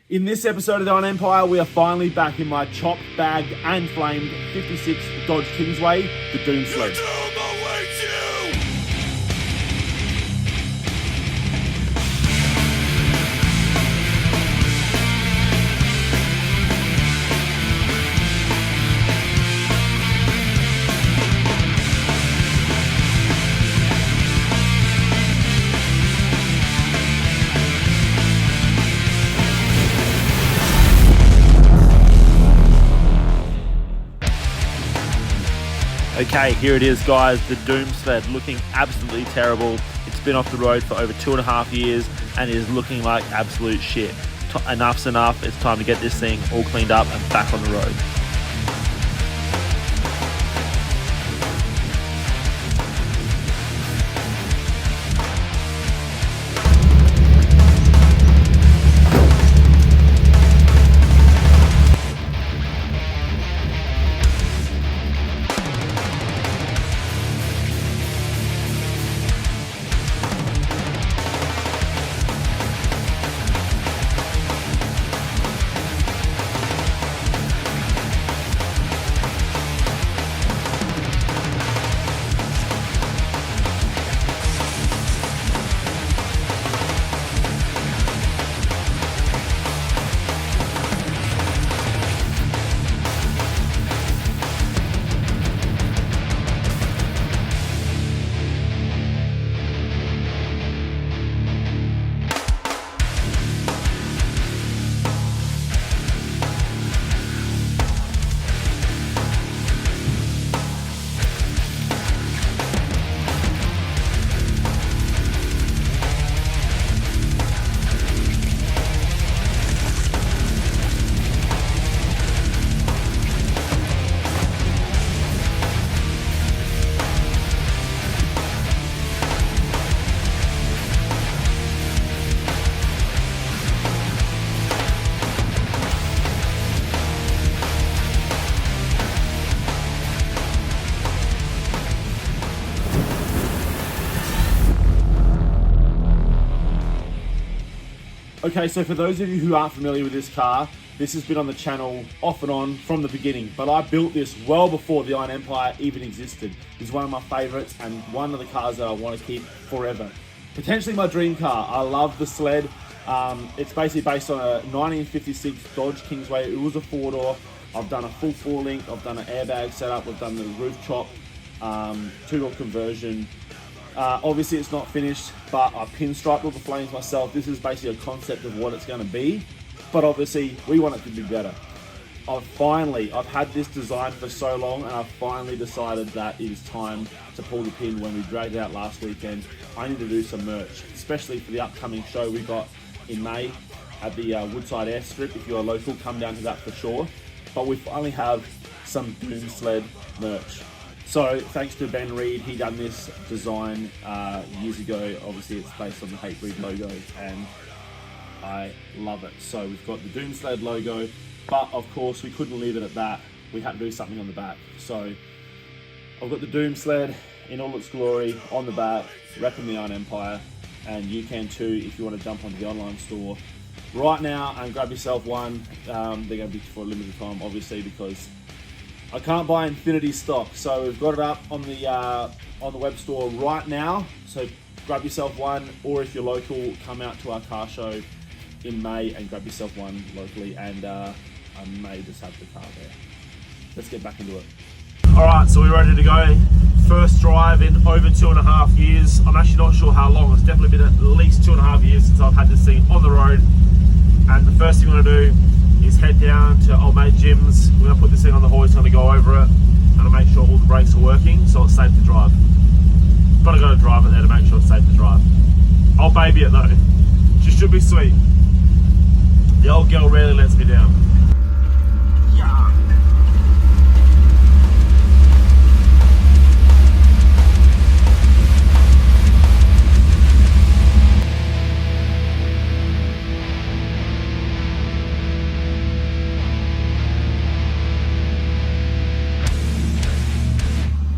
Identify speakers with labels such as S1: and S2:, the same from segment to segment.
S1: In this episode of the Iron Empire, we are finally back in my chopped, bagged and flamed 56 Dodge Kingsway, the Doom Sled. Okay, here it is, guys, the Doom Sled, looking absolutely terrible. It's been off the road for over 2.5 years and is looking like absolute shit. Enough's enough. It's time to get this thing all cleaned up and back on the road. Okay, so for those of you who aren't familiar with this car, this has been on the channel off and on from the beginning, but I built this well before the Iron Empire even existed. It's one of my favorites and one of the cars that I want to keep forever. Potentially my dream car. I love the sled. It's basically based on a 1956 Dodge Kingsway. It was a four-door. I've done a full four-link. I've done an airbag setup. I've done the roof chop, two-door conversion. Obviously it's not finished, but I pinstriped all the flames myself. This is basically a concept of what it's going to be, but obviously we want it to be better. I've had this design for so long, and I've finally decided that it is time to pull the pin. When we dragged it out last weekend, I need to do some merch, especially for the upcoming show we got in May at the Woodside Airstrip. If you're local, come down to that for sure. But we finally have some Doom Sled merch. So thanks to Ben Reed, he done this design years ago. Obviously it's based on the Hatebreed logo and I love it. So we've got the Doom Sled logo, but of course we couldn't leave it at that. We had to do something on the back. So I've got the Doom Sled in all its glory on the back, repping the Iron Empire, and you can too if you want to jump onto the online store right now and grab yourself one. They're going to be for a limited time, obviously, because I can't buy Infinity stock, so we've got it up on the web store right now. So grab yourself one, or if you're local, come out to our car show in May and grab yourself one locally. And I may just have the car there. Let's get back into it. All right, so we're ready to go. First drive in over 2.5 years. I'm actually not sure how long. It's definitely been at least 2.5 years since I've had this thing on the road. And the first thing I'm gonna do is head down to old mate Jim's. We're gonna put this thing on the hoist, gonna go over it, and I'll make sure all the brakes are working so it's safe to drive. But I got a driver there to make sure it's safe to drive. I'll baby it though. She should be sweet. The old girl rarely lets me down. Yeah.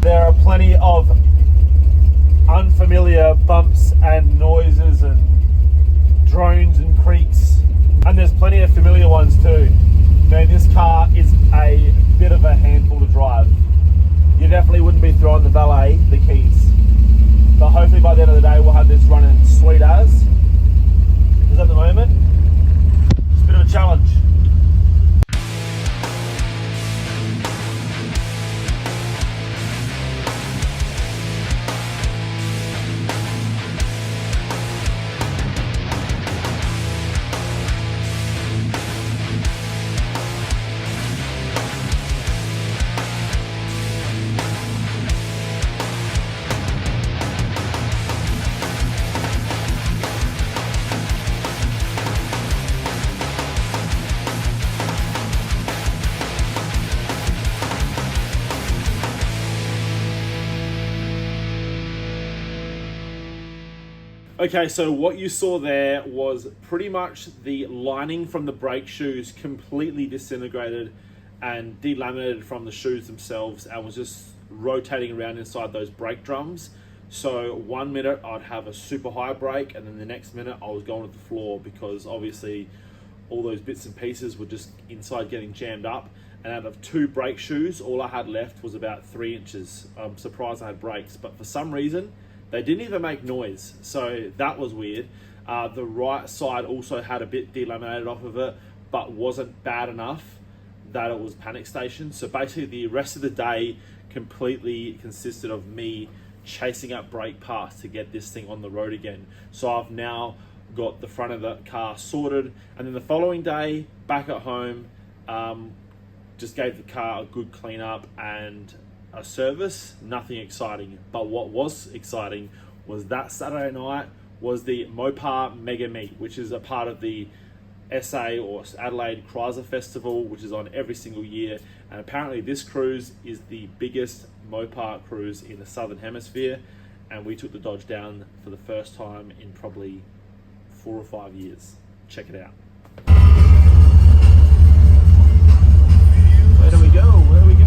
S1: There are plenty of unfamiliar bumps and noises and drones and creaks, and there's plenty of familiar ones too. Man, this car is a bit of a handful to drive. You definitely wouldn't be throwing the valet the keys. But hopefully by the end of the day we'll have this running sweet as. Because at the moment, it's a bit of a challenge. Okay, so what you saw there was pretty much the lining from the brake shoes completely disintegrated and delaminated from the shoes themselves and was just rotating around inside those brake drums. So 1 minute I'd have a super high brake and then the next minute I was going to the floor because obviously all those bits and pieces were just inside getting jammed up. And out of 2 brake shoes, all I had left was about 3 inches. I'm surprised I had brakes, but for some reason, they didn't even make noise, so that was weird. The right side also had a bit delaminated off of it, but wasn't bad enough that it was panic station. So basically the rest of the day completely consisted of me chasing up brake parts to get this thing on the road again. So I've now got the front of the car sorted, and then the following day, back at home, just gave the car a good clean up and a service. Nothing exciting, but what was exciting was that Saturday night was the Mopar Mega Meet, which is a part of the SA or Adelaide Chrysler Festival, which is on every single year. And apparently this cruise is the biggest Mopar cruise in the Southern Hemisphere, and we took the Dodge down for the first time in probably 4 or 5 years. Check it out. Where do we go? Where do we go?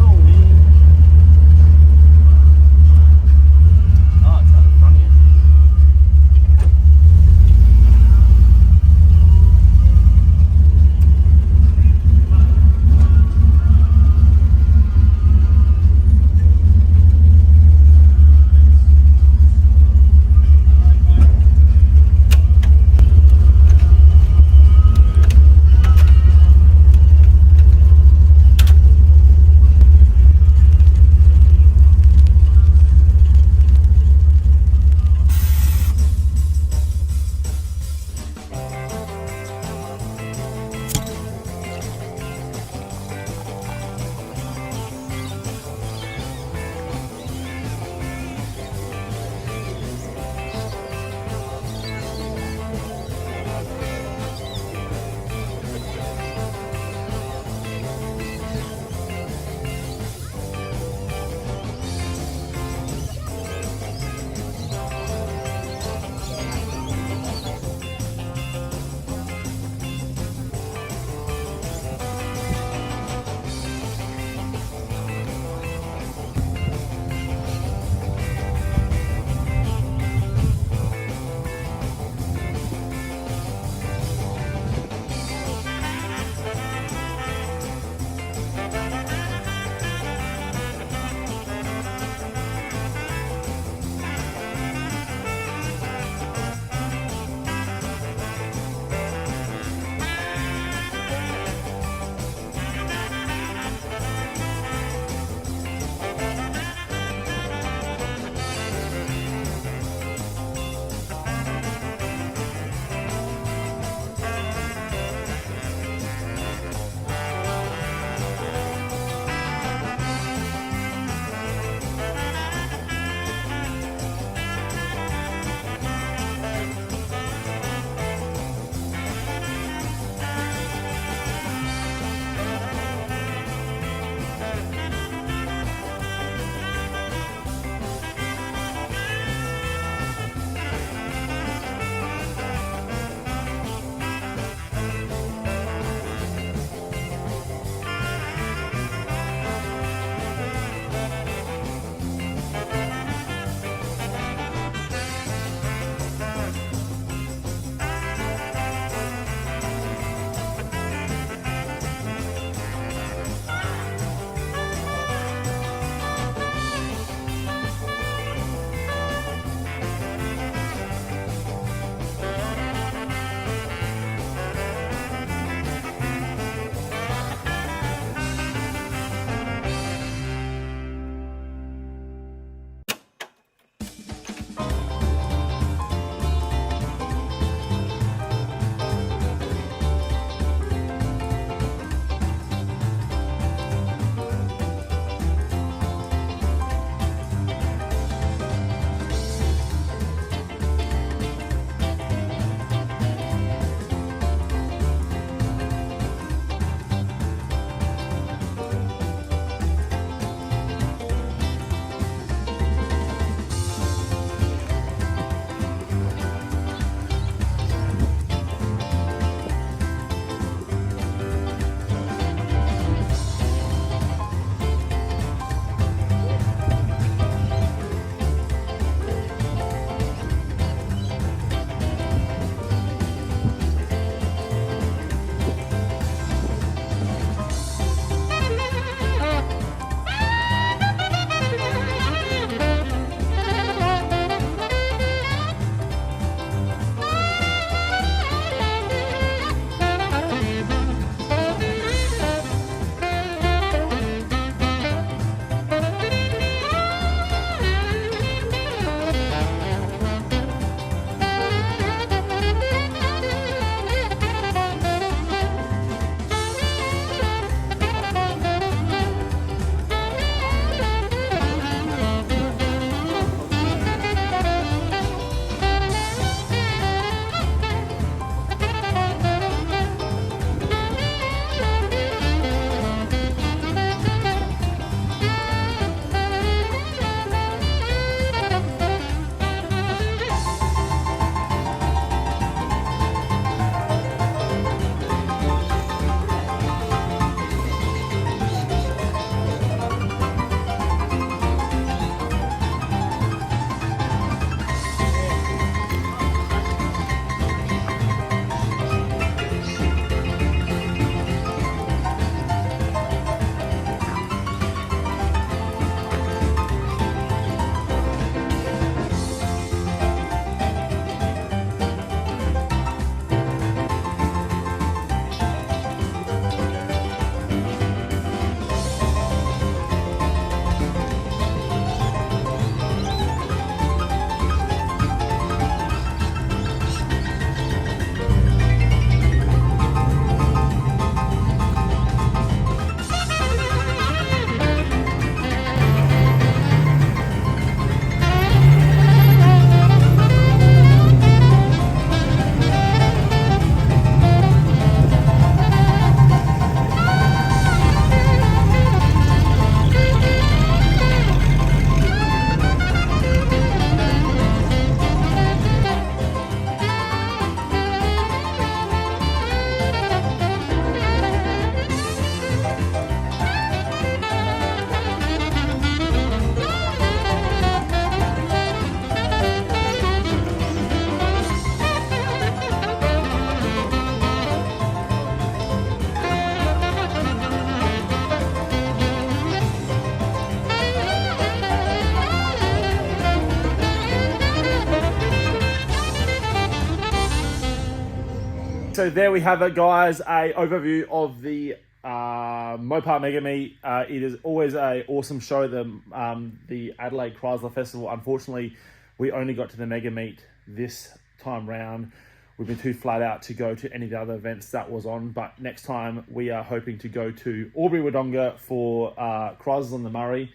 S1: so there we have it, guys. A overview of the Mopar Mega Meet. It is always a awesome show, the Adelaide Chrysler Festival. Unfortunately, we only got to the Mega Meet this time round. We've been too flat out to go to any of the other events that was on, but next time we are hoping to go to Albury-Wodonga for Chrysler on the Murray.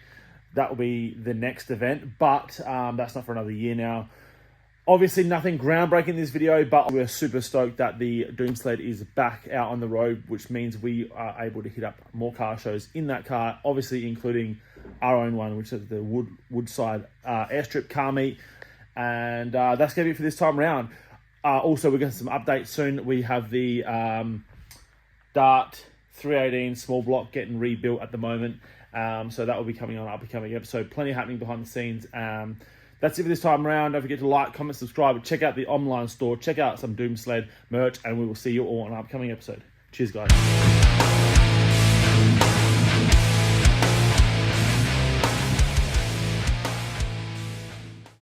S1: That will be the next event, but that's not for another year now. Obviously, nothing groundbreaking in this video, but we're super stoked that the Doom Sled is back out on the road, which means we are able to hit up more car shows in that car, obviously including our own one, which is the Woodside Airstrip Car Meet. And that's going to be it for this time around. Also, we're getting some updates soon. We have the Dart 318 small block getting rebuilt at the moment. So that will be coming on an upcoming episode. Plenty happening behind the scenes. That's it for this time around. Don't forget to like, comment, subscribe, check out the online store, check out some Doom Sled merch, and we will see you all on an upcoming episode. Cheers, guys.